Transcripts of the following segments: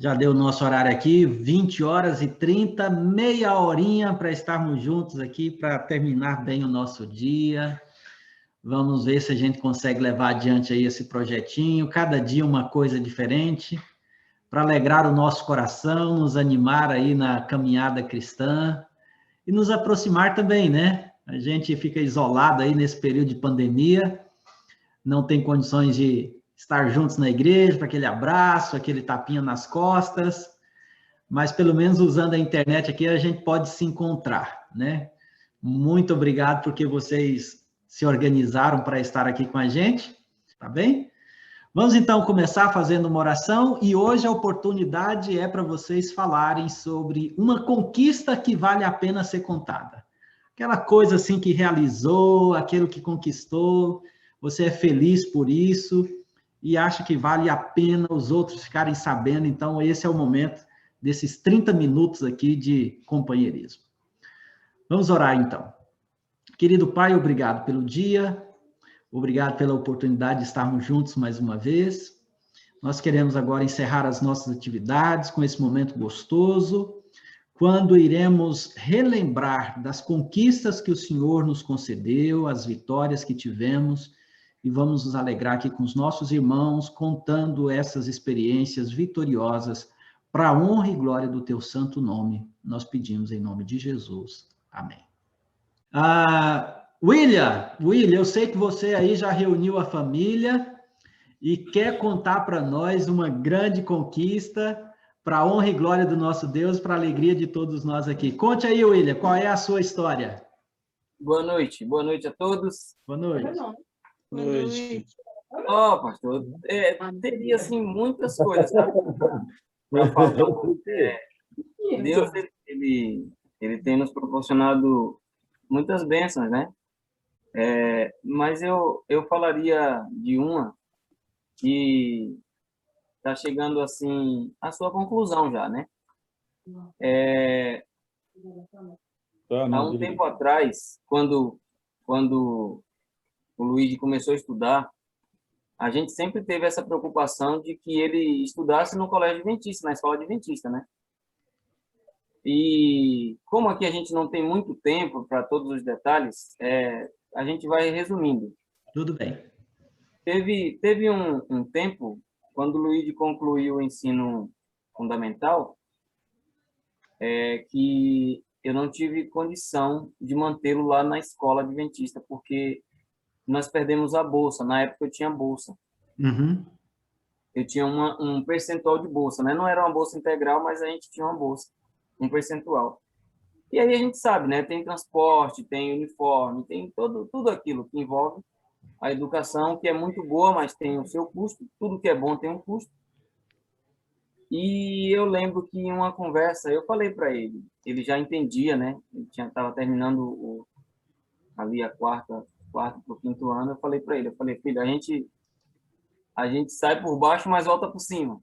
Já deu o nosso horário aqui, 20h30, meia horinha para estarmos juntos aqui, para terminar bem o nosso dia. Vamos ver se a gente consegue levar adiante aí esse projetinho, cada dia uma coisa diferente, para alegrar o nosso coração, nos animar aí na caminhada cristã e nos aproximar também, né? A gente fica isolado aí nesse período de pandemia, não tem condições de estar juntos na igreja, para aquele abraço, aquele tapinha nas costas, mas pelo menos usando a internet aqui a gente pode se encontrar, né? Muito obrigado porque vocês se organizaram para estar aqui com a gente, tá bem? Vamos então começar fazendo uma oração e hoje a oportunidade é para vocês falarem sobre uma conquista que vale a pena ser contada. Aquela coisa assim que realizou, aquilo que conquistou, você é feliz por isso e acha que vale a pena os outros ficarem sabendo, então esse é o momento desses 30 minutos aqui de companheirismo. Vamos orar então. Querido Pai, obrigado pelo dia, obrigado pela oportunidade de estarmos juntos mais uma vez. Nós queremos agora encerrar as nossas atividades com esse momento gostoso, quando iremos relembrar das conquistas que o Senhor nos concedeu, as vitórias que tivemos, e vamos nos alegrar aqui com os nossos irmãos, contando essas experiências vitoriosas para a honra e glória do teu santo nome. Nós pedimos em nome de Jesus. Amém. William, eu sei que você aí já reuniu a família e quer contar para nós uma grande conquista para a honra e glória do nosso Deus, para a alegria de todos nós aqui. Conte aí, William, qual é a sua história? Boa noite a todos. Boa noite. Boa noite. Ó, pastor, teria, assim, muitas coisas, sabe? Para falar. Deus, ele tem nos proporcionado muitas bênçãos, né? Mas eu falaria de uma que está chegando, assim, à sua conclusão já, né? Há um tempo atrás, quando o Luigi começou a estudar, a gente sempre teve essa preocupação de que ele estudasse no colégio adventista, na escola adventista, né? E como aqui a gente não tem muito tempo para todos os detalhes, a gente vai resumindo. Tudo bem. Teve um tempo, quando o Luigi concluiu o ensino fundamental, que eu não tive condição de mantê-lo lá na escola adventista, porque nós perdemos a bolsa. Na época eu tinha bolsa. Uhum. Eu tinha um percentual de bolsa, né? Não era uma bolsa integral, mas a gente tinha uma bolsa, um percentual. E aí a gente sabe, né? Tem transporte, tem uniforme, tem tudo aquilo que envolve a educação, que é muito boa, mas tem o seu custo. Tudo que é bom tem um custo. E eu lembro que em uma conversa eu falei para ele já entendia, né? Ele estava terminando ali a quarto para o quinto ano. Eu falei para ele, filho, a gente sai por baixo, mas volta por cima.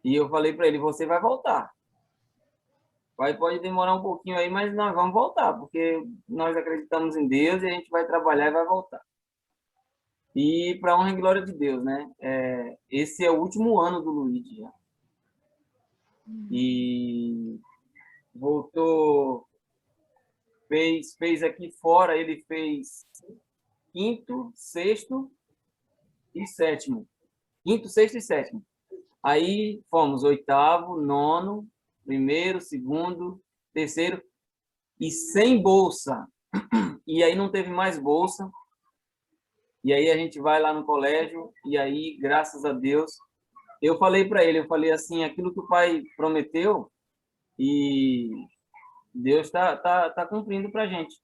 E eu falei para ele, você vai voltar. Pode demorar um pouquinho aí, mas nós vamos voltar, porque nós acreditamos em Deus e a gente vai trabalhar e vai voltar. E para a honra e glória de Deus, né? Esse é o último ano do Luigi já. E voltou, fez aqui fora, ele fez quinto, sexto e sétimo. Quinto, sexto e sétimo. Aí fomos oitavo, nono, primeiro, segundo, terceiro e sem bolsa. E aí não teve mais bolsa. E aí a gente vai lá no colégio e aí, graças a Deus, eu falei para ele, assim, aquilo que o pai prometeu e Deus tá cumprindo para a gente.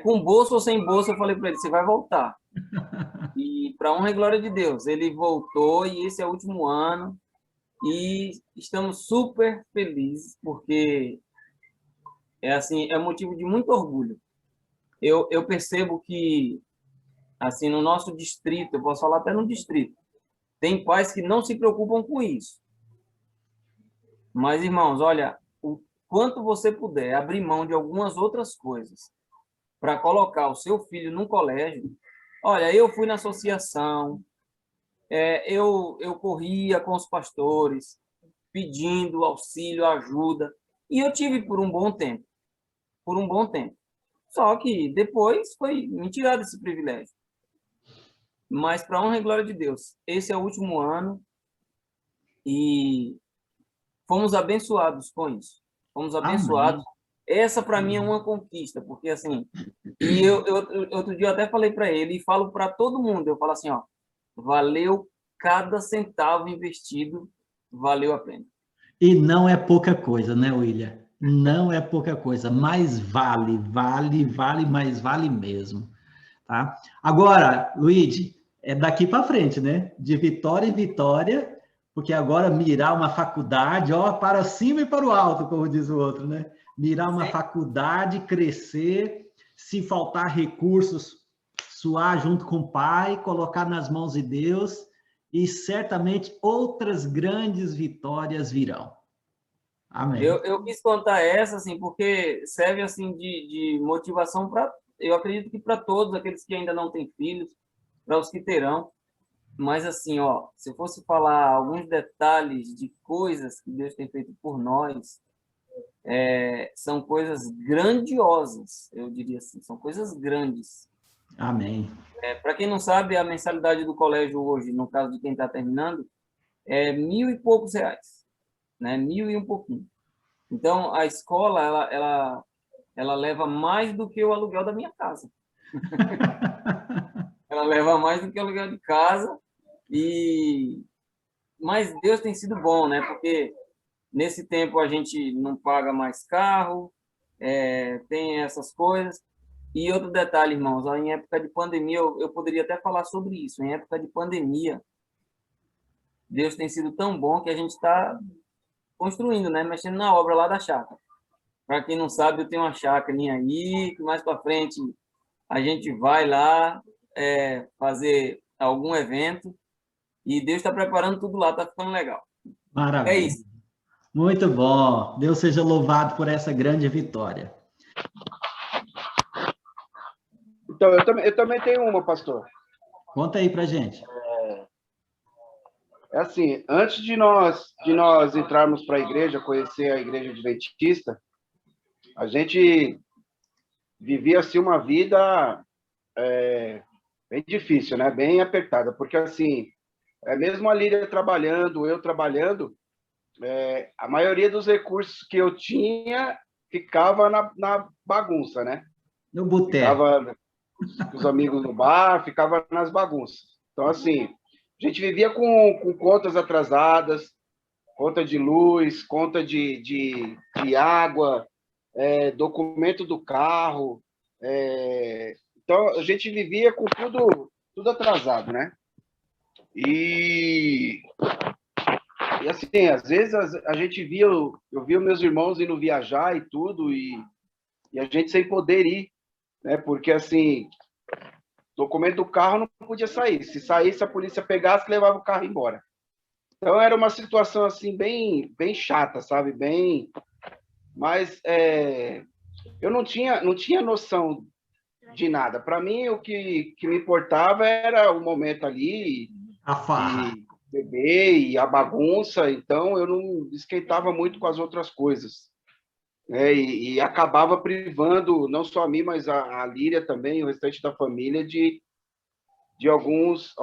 Com bolsa ou sem bolsa, eu falei para ele, você vai voltar. E para honra e glória de Deus, ele voltou e esse é o último ano e estamos super felizes porque assim, é motivo de muito orgulho. Eu percebo que assim no nosso distrito, eu posso falar até no distrito, tem pais que não se preocupam com isso. Mas irmãos, olha, o quanto você puder abrir mão de algumas outras coisas para colocar o seu filho no colégio. Olha, eu fui na associação, eu corria com os pastores, pedindo auxílio, ajuda, e eu tive por um bom tempo, por um bom tempo. Só que depois foi me tirado esse privilégio. Mas, para a honra e glória de Deus, esse é o último ano e fomos abençoados com isso. Fomos abençoados. Amém. Essa, para mim, é uma conquista, porque, assim, e outro dia eu até falei para ele, e falo para todo mundo, eu falo assim, ó, valeu cada centavo investido, valeu a pena. E não é pouca coisa, né, William? Não é pouca coisa, mas vale, mas vale mesmo, tá? Agora, Luigi, é daqui para frente, né? De vitória em vitória, porque agora mirar uma faculdade, ó, para cima e para o alto, como diz o outro, né? Mirar uma faculdade, crescer, se faltar recursos, suar junto com o pai, colocar nas mãos de Deus, e certamente outras grandes vitórias virão. Amém. Eu quis contar essa, assim, porque serve, assim, de motivação para, eu acredito que para todos aqueles que ainda não têm filhos, para os que terão. Mas, assim, ó, se eu fosse falar alguns detalhes de coisas que Deus tem feito por nós, são coisas grandiosas, eu diria assim, são coisas grandes. Amém. Para quem não sabe, a mensalidade do colégio hoje, no caso de quem está terminando, é R$ 1.000 e poucos, né? 1.000 e um pouquinho. Então, a escola, ela leva mais do que o aluguel da minha casa. Ela leva mais do que o aluguel de casa. Mas Deus tem sido bom, né? Porque nesse tempo a gente não paga mais carro, tem essas coisas. E outro detalhe, irmãos, ó, em época de pandemia, eu poderia até falar sobre isso. Em época de pandemia, Deus tem sido tão bom que a gente está construindo, né? Mexendo na obra lá da chácara. Para quem não sabe, eu tenho uma chácara aí, que mais para frente a gente vai lá fazer algum evento e Deus está preparando tudo lá, está ficando legal. Maravilha. É isso. Muito bom. Deus seja louvado por essa grande vitória. Então, eu também tenho uma, pastor. Conta aí pra gente. É assim, antes de nós entrarmos para a igreja, conhecer a igreja adventista, a gente vivia assim uma vida bem difícil, né? Bem apertada, porque assim, mesmo a Lídia trabalhando, eu trabalhando, a maioria dos recursos que eu tinha ficava na bagunça, né? No boteco. Ficava com os amigos no bar, ficava nas bagunças. Então, assim, a gente vivia com contas atrasadas, conta de luz, conta de água, documento do carro. Então, a gente vivia com tudo atrasado, né? E assim, às vezes a gente eu via meus irmãos indo viajar e tudo, e a gente sem poder ir, né? Porque, assim, documento do carro não podia sair. Se saísse, a polícia pegasse, levava o carro embora. Então, era uma situação, assim, bem chata, sabe? Mas eu não tinha noção de nada. Para mim, o que me importava era o momento ali, A farra. e beber, e a bagunça. Então, eu não esquentava muito com as outras coisas. E acabava privando, não só a mim, mas a Líria também, o restante da família, de algumas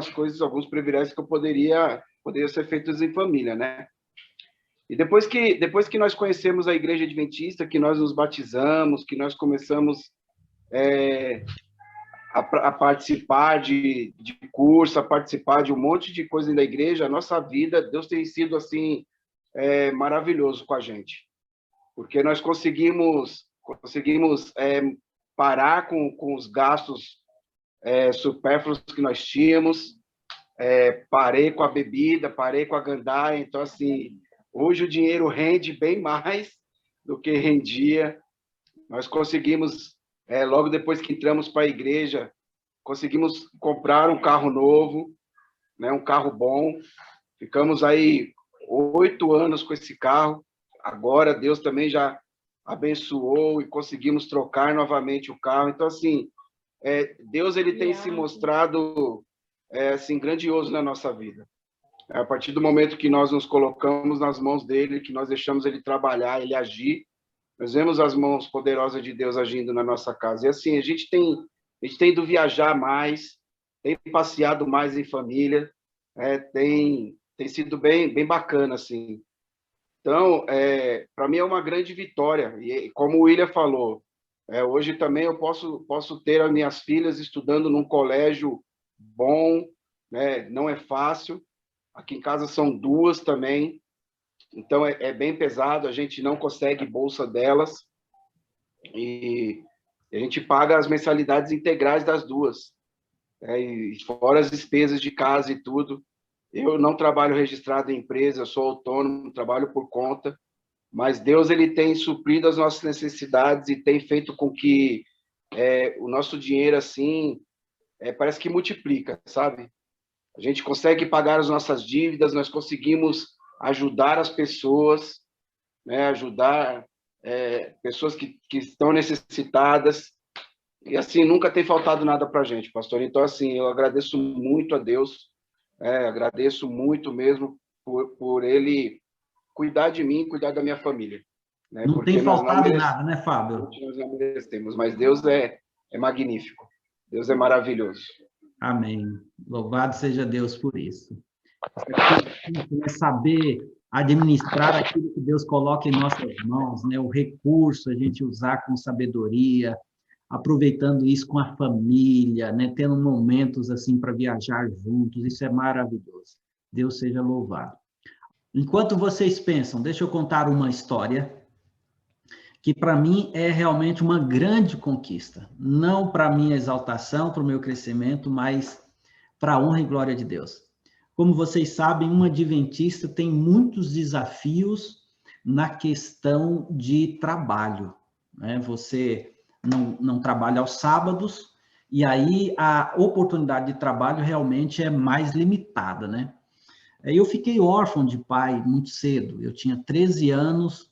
coisas, alguns privilégios que poderiam ser feitos em família, né? E depois que nós conhecemos a Igreja Adventista, que nós nos batizamos, que nós começamos a participar de curso, a participar de um monte de coisa da igreja, a nossa vida, Deus tem sido assim maravilhoso com a gente, porque nós conseguimos parar com os gastos supérfluos que nós tínhamos. Parei com a bebida, parei com a gandaia. Então, assim, hoje o dinheiro rende bem mais do que rendia. Nós conseguimos, logo depois que entramos para a igreja, conseguimos comprar um carro novo, né, um carro bom. Ficamos aí 8 anos com esse carro. Agora Deus também já abençoou e conseguimos trocar novamente o carro. Então, assim, Deus ele tem se mostrado assim, grandioso na nossa vida. A partir do momento que nós nos colocamos nas mãos dele, que nós deixamos ele trabalhar, ele agir, nós vemos as mãos poderosas de Deus agindo na nossa casa. E assim, a gente tem ido viajar mais, tem passeado mais em família, tem sido bem bacana, assim. Então, para mim é uma grande vitória. E como o William falou, hoje também eu posso ter as minhas filhas estudando num colégio bom, né? Não é fácil. Aqui em casa são 2 também, então é bem pesado, a gente não consegue bolsa delas, e a gente paga as mensalidades integrais das 2, e fora as despesas de casa e tudo. Eu não trabalho registrado em empresa, eu sou autônomo, trabalho por conta, mas Deus ele tem suprido as nossas necessidades e tem feito com que o nosso dinheiro, assim, parece que multiplica, sabe? A gente consegue pagar as nossas dívidas, nós conseguimos ajudar as pessoas, né? Ajudar pessoas que estão necessitadas, e assim, nunca tem faltado nada para a gente, pastor. Então, assim, eu agradeço muito a Deus, agradeço muito mesmo por ele cuidar de mim, cuidar da minha família. Né? Não tem faltado nada, né, Fábio? Nós não merecemos, mas Deus é magnífico, Deus é maravilhoso. Amém. Louvado seja Deus por isso. É saber administrar aquilo que Deus coloca em nossas mãos, né? O recurso, a gente usar com sabedoria, aproveitando isso com a família, né? Tendo momentos assim para viajar juntos, isso é maravilhoso. Deus seja louvado. Enquanto vocês pensam, deixa eu contar uma história que para mim é realmente uma grande conquista. Não para minha exaltação, para o meu crescimento, mas para a honra e glória de Deus. Como vocês sabem, um adventista tem muitos desafios na questão de trabalho. Né? Você não trabalha aos sábados, e aí a oportunidade de trabalho realmente é mais limitada. Né? Eu fiquei órfão de pai muito cedo. Eu tinha 13 anos,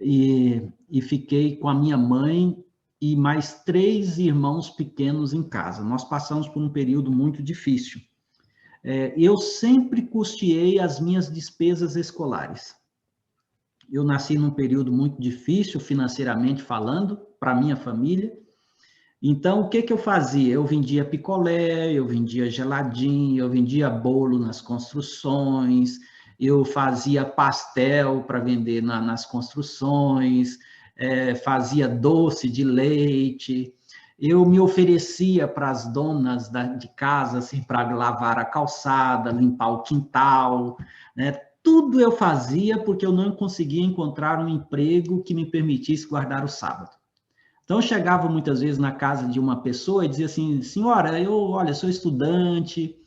e fiquei com a minha mãe e mais 3 irmãos pequenos em casa. Nós passamos por um período muito difícil. Eu sempre custeei as minhas despesas escolares. Eu nasci num período muito difícil, financeiramente falando, para a minha família. Então, o que eu fazia? Eu vendia picolé, eu vendia geladinho, eu vendia bolo nas construções, eu fazia pastel para vender nas construções, fazia doce de leite, eu me oferecia para as donas de casa, assim, para lavar a calçada, limpar o quintal, né? Tudo eu fazia porque eu não conseguia encontrar um emprego que me permitisse guardar o sábado. Então, eu chegava muitas vezes na casa de uma pessoa e dizia assim, senhora, olha, sou estudante,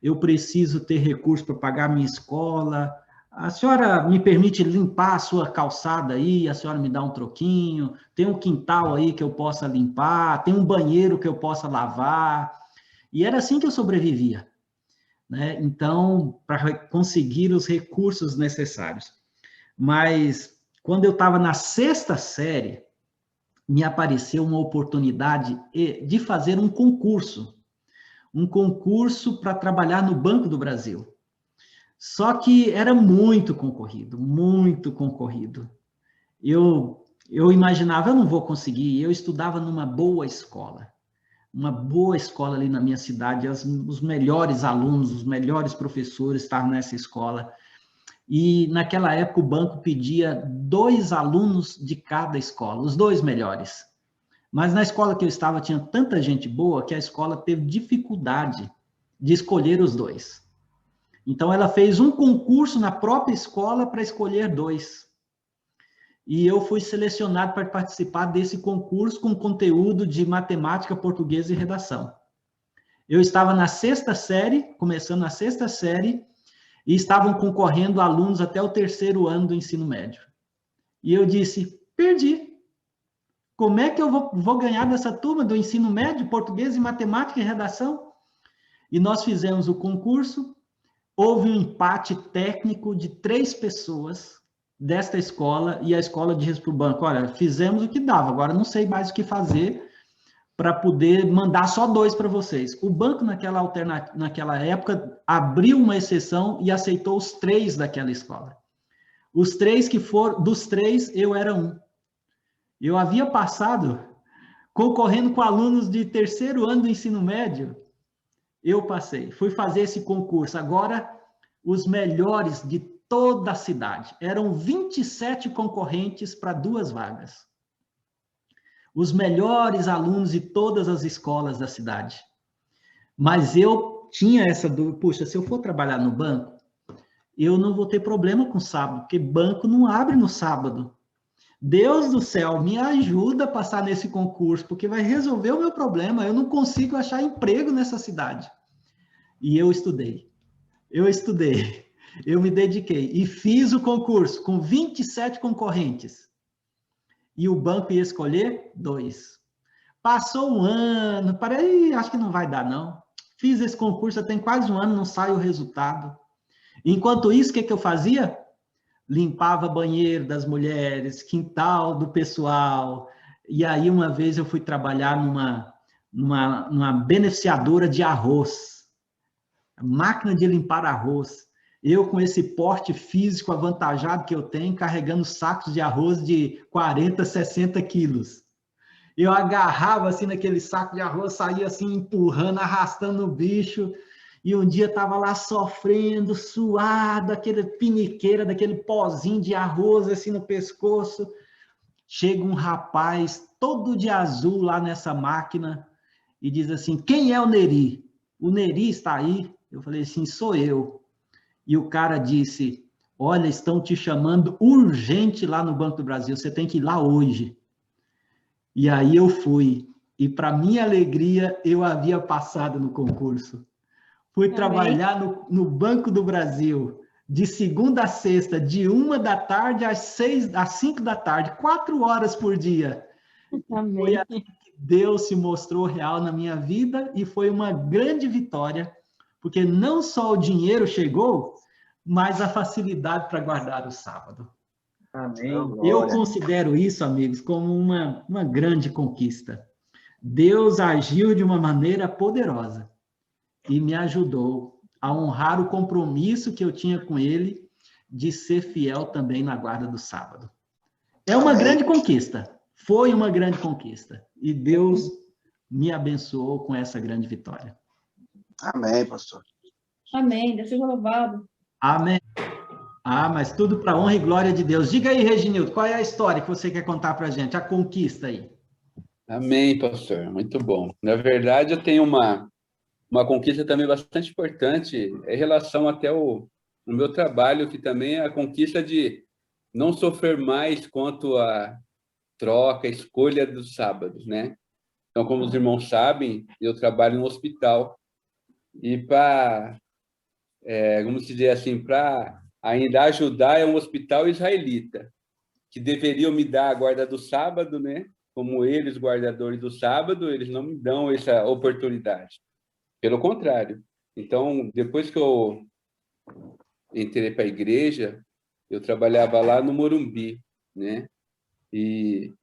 eu preciso ter recurso para pagar minha escola, a senhora me permite limpar a sua calçada aí, a senhora me dá um troquinho, tem um quintal aí que eu possa limpar, tem um banheiro que eu possa lavar, e era assim que eu sobrevivia, né? Então, para conseguir os recursos necessários. Mas, quando eu estava na 6ª série, me apareceu uma oportunidade de fazer um concurso para trabalhar no Banco do Brasil. Só que era muito concorrido, muito concorrido. Eu imaginava, eu não vou conseguir, eu estudava numa boa escola ali na minha cidade, os melhores alunos, os melhores professores estavam nessa escola, e naquela época o banco pedia 2 alunos de cada escola, os 2 melhores. Mas na escola que eu estava tinha tanta gente boa que a escola teve dificuldade de escolher os 2. Então ela fez um concurso na própria escola para escolher 2. E eu fui selecionado para participar desse concurso com conteúdo de matemática, português e redação. Eu estava na 6ª série, começando na 6ª série, e estavam concorrendo alunos até o 3º ano do ensino médio. E eu disse, perdi. Como é que eu vou ganhar dessa turma do ensino médio, português e matemática e redação? E nós fizemos o concurso, houve um empate técnico de 3 pessoas desta escola, e a escola disse para o banco, olha, fizemos o que dava, agora não sei mais o que fazer, para poder mandar só 2 para vocês. O banco, naquela época, abriu uma exceção e aceitou os 3 daquela escola. Os 3 que foram, dos 3, eu era um. Eu havia passado concorrendo com alunos de terceiro ano do ensino médio. Eu passei, fui fazer esse concurso. Agora, os melhores de toda a cidade. Eram 27 concorrentes para 2 vagas. Os melhores alunos de todas as escolas da cidade. Mas eu tinha essa dúvida, puxa, se eu for trabalhar no banco, eu não vou ter problema com sábado, porque banco não abre no sábado. Deus do céu, me ajuda a passar nesse concurso, porque vai resolver o meu problema. Eu não consigo achar emprego nessa cidade. E eu estudei, eu me dediquei e fiz o concurso com 27 concorrentes. E o banco ia escolher 2. Passou um ano, parei, acho que não vai dar, não. Fiz esse concurso, tem quase um ano, não sai o resultado. Enquanto isso, o que eu fazia? Limpava banheiro das mulheres, quintal do pessoal. E aí, uma vez, eu fui trabalhar numa beneficiadora de arroz. Máquina de limpar arroz. Eu, com esse porte físico avantajado que eu tenho, carregando sacos de arroz de 40, 60 quilos. Eu agarrava assim naquele saco de arroz, saía assim empurrando, arrastando o bicho, e um dia estava lá sofrendo, suado, aquele piniqueira, daquele pozinho de arroz assim no pescoço. Chega um rapaz todo de azul lá nessa máquina e diz assim, quem é o Neri? O Neri está aí? Eu falei assim, sou eu. E o cara disse, olha, estão te chamando urgente lá no Banco do Brasil, você tem que ir lá hoje. E aí eu fui. E para minha alegria, eu havia passado no concurso. Fui trabalhar no Banco do Brasil, de segunda a sexta, de 1 da tarde às 5 da tarde, 4 horas por dia. Amém. Foi assim que Deus se mostrou real na minha vida e foi uma grande vitória, porque não só o dinheiro chegou, mas a facilidade para guardar o sábado. Amém. Eu considero isso, amigos, como uma grande conquista. Deus agiu de uma maneira poderosa e me ajudou a honrar o compromisso que eu tinha com Ele de ser fiel também na guarda do sábado. É uma grande conquista. Foi uma grande conquista. E Deus me abençoou com essa grande vitória. Amém, pastor. Amém. Deus seja louvado. Amém. Ah, mas tudo para honra e glória de Deus. Diga aí, Reginildo, qual é a história que você quer contar para a gente? A conquista aí. Amém, pastor. Muito bom. Na verdade, eu tenho uma conquista também bastante importante em relação até o meu trabalho, que também é a conquista de não sofrer mais quanto a troca, escolha dos sábados, né? Então, como os irmãos sabem, eu trabalho no hospital e vamos dizer assim, para ainda ajudar, é um hospital israelita, que deveriam me dar a guarda do sábado, né? Como eles, guardadores do sábado, eles não me dão essa oportunidade. Pelo contrário. Então, depois que eu entrei para a igreja, eu trabalhava lá no Morumbi, né? E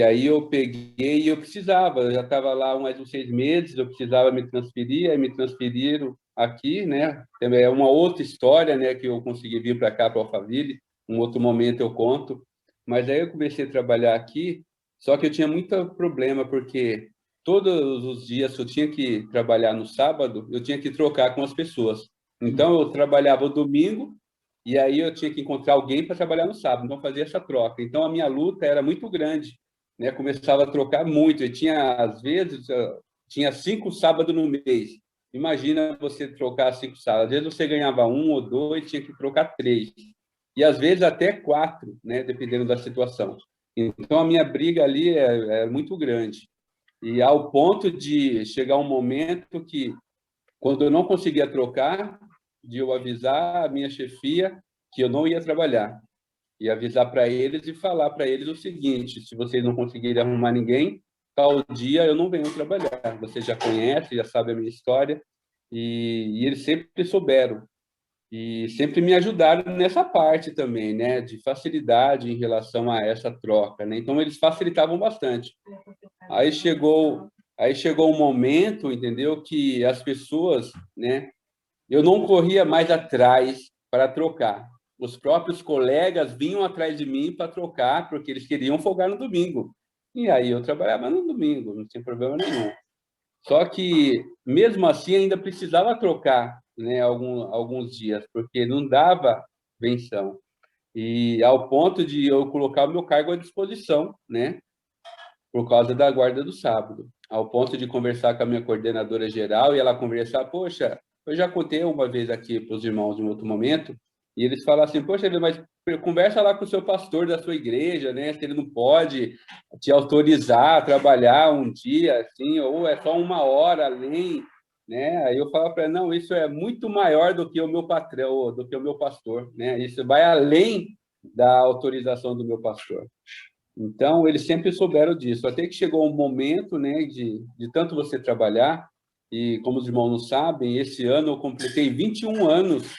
aí eu peguei e eu precisava, eu já estava lá há mais uns 6 meses, eu precisava me transferir, aí me transferiram aqui, né? É uma outra história, né? Que eu consegui vir para cá, para Alphaville, um outro momento eu conto. Mas aí eu comecei a trabalhar aqui, só que eu tinha muito problema, porque todos os dias que eu tinha que trabalhar no sábado, eu tinha que trocar com as pessoas. Então, eu trabalhava o domingo, e aí eu tinha que encontrar alguém para trabalhar no sábado, então fazia essa troca. Então, a minha luta era muito grande, né? Começava a trocar muito, e tinha, às vezes, tinha 5 sábados no mês. Imagina você trocar 5 sábados. Às vezes você ganhava 1 ou 2, tinha que trocar 3. E, às vezes, até 4, né? Dependendo da situação. Então, a minha briga ali é muito grande. E ao ponto de chegar um momento que, quando eu não conseguia trocar, de eu avisar a minha chefia que eu não ia trabalhar. E avisar para eles e falar para eles o seguinte, se vocês não conseguirem arrumar ninguém, tal dia eu não venho trabalhar. Vocês já conhecem, já sabem a minha história. E eles sempre souberam. e sempre me ajudaram nessa parte também, né, de facilidade em relação a essa troca, né? Então eles facilitavam bastante. Aí chegou um momento, entendeu, que as pessoas, né, eu não corria mais atrás para trocar. Os próprios colegas vinham atrás de mim para trocar, porque eles queriam folgar no domingo. E aí eu trabalhava no domingo, não tinha problema nenhum. Só que, mesmo assim, ainda precisava trocar, né, alguns dias, porque não dava benção. E ao ponto de eu colocar o meu cargo à disposição, né, por causa da guarda do sábado. Ao ponto de conversar com a minha coordenadora geral e ela conversar, poxa, eu já contei uma vez aqui para os irmãos em outro momento, e eles falam assim, poxa, mas conversa lá com o seu pastor da sua igreja, né, se ele não pode te autorizar a trabalhar um dia, assim, ou é só 1 hora além, né? Aí eu falo para ela, não, isso é muito maior do que o meu patrão, do que o meu pastor, né? Isso vai além da autorização do meu pastor. Então, eles sempre souberam disso, até que chegou um momento, né, de tanto você trabalhar, e como os irmãos não sabem, esse ano eu completei 21 anos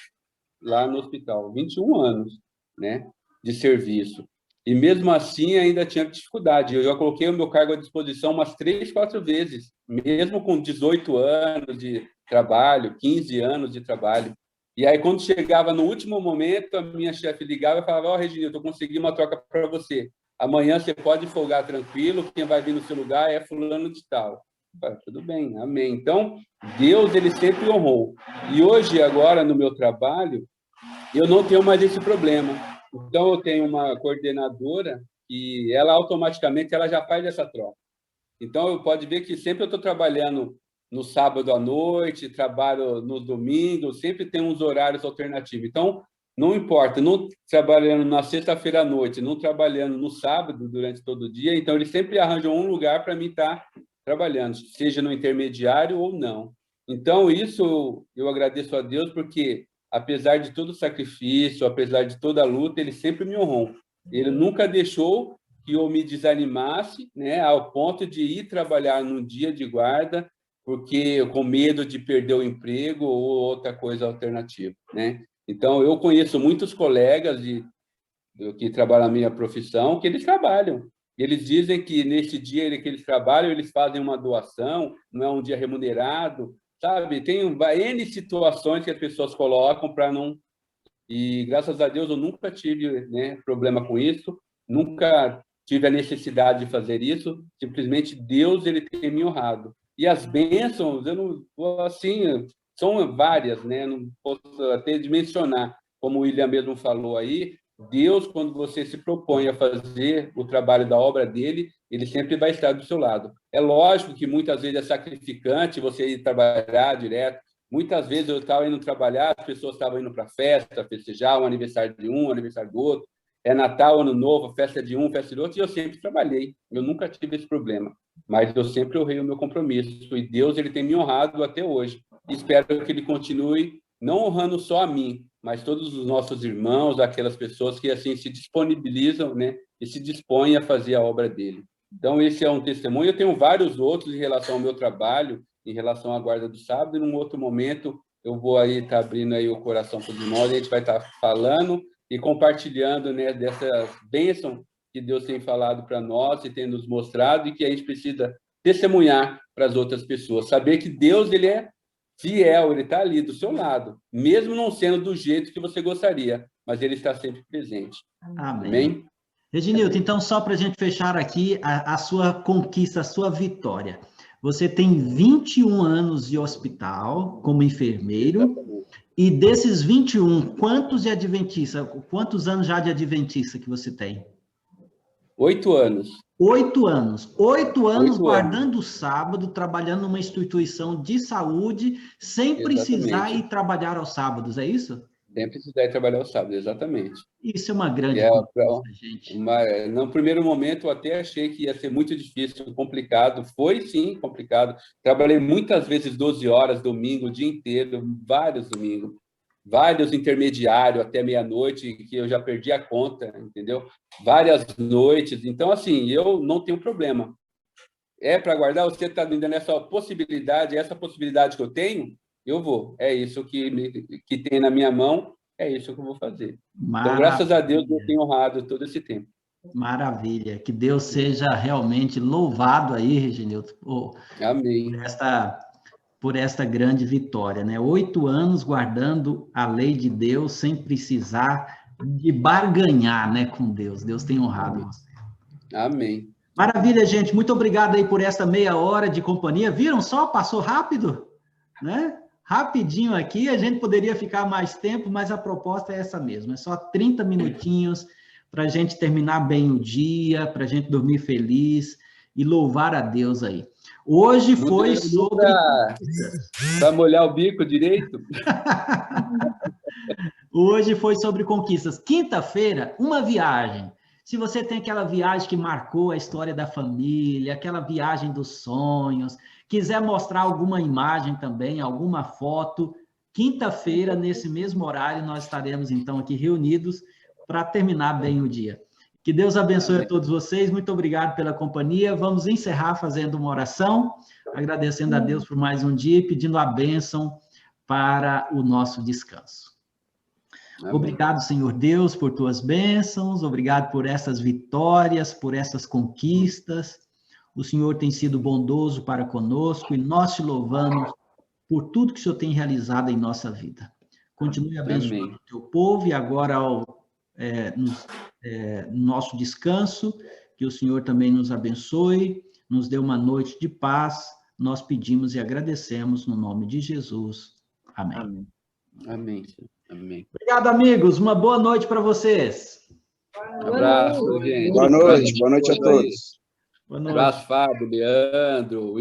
lá no hospital, 21 anos, né, de serviço. E mesmo assim ainda tinha dificuldade. Eu já coloquei o meu cargo à disposição umas 3, 4 vezes, mesmo com 18 anos de trabalho, 15 anos de trabalho. E aí, quando chegava no último momento, a minha chefe ligava e falava, ó, Reginildo, eu consegui uma troca para você. Amanhã você pode folgar tranquilo, quem vai vir no seu lugar é fulano de tal. Falei, tudo bem, amém. Então, Deus, ele sempre honrou. E hoje, agora, no meu trabalho, eu não tenho mais esse problema. Então, eu tenho uma coordenadora e ela automaticamente ela já faz essa troca. Então, eu pode ver que sempre eu estou trabalhando no sábado à noite, trabalho no domingo, sempre tem uns horários alternativos. Então, não importa, não trabalhando na sexta-feira à noite, não trabalhando no sábado durante todo o dia, então eles sempre arranjam um lugar para mim estar trabalhando, seja no intermediário ou não. Então, isso eu agradeço a Deus, porque apesar de todo o sacrifício, apesar de toda a luta, ele sempre me honrou. Ele nunca deixou que eu me desanimasse, né, ao ponto de ir trabalhar num dia de guarda, porque com medo de perder o emprego ou outra coisa alternativa, né? Então, eu conheço muitos colegas que trabalham na minha profissão, que eles trabalham. Eles dizem que nesse dia que eles trabalham, eles fazem uma doação, não é um dia remunerado, sabe? Tem N situações que as pessoas colocam para não... E, graças a Deus, eu nunca tive, né, problema com isso, nunca tive a necessidade de fazer isso, simplesmente Deus, ele tem me honrado. E as bênçãos, eu não, assim, são várias, né? Não posso até dimensionar, como o William mesmo falou aí, Deus, quando você se propõe a fazer o trabalho da obra dele, ele sempre vai estar do seu lado. É lógico que muitas vezes é sacrificante você ir trabalhar direto. Muitas vezes eu estava indo trabalhar, as pessoas estavam indo para festa, festejar um aniversário de um, aniversário do outro. É Natal, Ano Novo, festa de um, festa de outro, e eu sempre trabalhei. Eu nunca tive esse problema, mas eu sempre honrei o meu compromisso. E Deus, ele tem me honrado até hoje. Espero que ele continue não honrando só a mim, mas todos os nossos irmãos, aquelas pessoas que assim se disponibilizam, né, e se dispõem a fazer a obra dele. Então, esse é um testemunho. Eu tenho vários outros em relação ao meu trabalho, em relação à guarda do sábado, e num outro momento eu vou aí estar abrindo aí o coração para os irmãos, e a gente vai estar falando e compartilhando, né, dessas bênçãos que Deus tem falado para nós e tem nos mostrado, e que a gente precisa testemunhar para as outras pessoas, saber que Deus, ele é fiel, ele está ali do seu lado, mesmo não sendo do jeito que você gostaria, mas ele está sempre presente. Amém. Amém? Reginildo, então, só para a gente fechar aqui a sua conquista, a sua vitória. Você tem 21 anos de hospital como enfermeiro, e desses 21, quantos anos já de adventista que você tem? 8 anos. 8 anos. 8 anos 8 guardando o sábado, trabalhando numa instituição de saúde, sem precisar ir trabalhar aos sábados, é isso? Sem precisar ir trabalhar aos sábados, exatamente. Isso é uma grande conquista, gente. No primeiro momento, eu até achei que ia ser muito difícil, complicado. Foi, sim, complicado. Trabalhei muitas vezes 12 horas, domingo, o dia inteiro, vários domingos. Vários intermediários até meia-noite, que eu já perdi a conta, entendeu? Várias noites. Então, assim, eu não tenho problema. É para guardar, você está me dando essa possibilidade que eu tenho, eu vou. É isso que tem na minha mão, é isso que eu vou fazer. Então, Maravilha. graças a Deus, eu tenho honrado todo esse tempo. Maravilha. Que Deus seja realmente louvado aí, Reginildo, Amém. por esta grande vitória, né? 8 anos guardando a lei de Deus sem precisar de barganhar, né, com Deus. Deus tem honrado você. Amém. Maravilha, gente. Muito obrigado aí por essa meia hora de companhia. Viram só? Passou rápido, né? Rapidinho aqui. A gente poderia ficar mais tempo, mas a proposta é essa mesmo. É só 30 minutinhos para a gente terminar bem o dia, para a gente dormir feliz e louvar a Deus aí. Hoje foi sobre... Para molhar o bico direito? Hoje foi sobre conquistas. Quinta-feira, uma viagem. Se você tem aquela viagem que marcou a história da família, aquela viagem dos sonhos, quiser mostrar alguma imagem também, alguma foto, quinta-feira, nesse mesmo horário, nós estaremos então aqui reunidos para terminar bem o dia. Que Deus abençoe a todos vocês. Muito obrigado pela companhia. Vamos encerrar fazendo uma oração, agradecendo a Deus por mais um dia e pedindo a bênção para o nosso descanso. Amém. Obrigado, Senhor Deus, por tuas bênçãos. Obrigado por essas vitórias, por essas conquistas. O Senhor tem sido bondoso para conosco e nós te louvamos por tudo que o Senhor tem realizado em nossa vida. Continue abençoando o teu povo e agora no nosso descanso, que o Senhor também nos abençoe, nos dê uma noite de paz. Nós pedimos e agradecemos no nome de Jesus. Amém. Amém. Amém. Amém. Obrigado, amigos. Uma boa noite para vocês. Um abraço, gente. Boa noite a todos. Boa noite. Um abraço, Fábio, Leandro,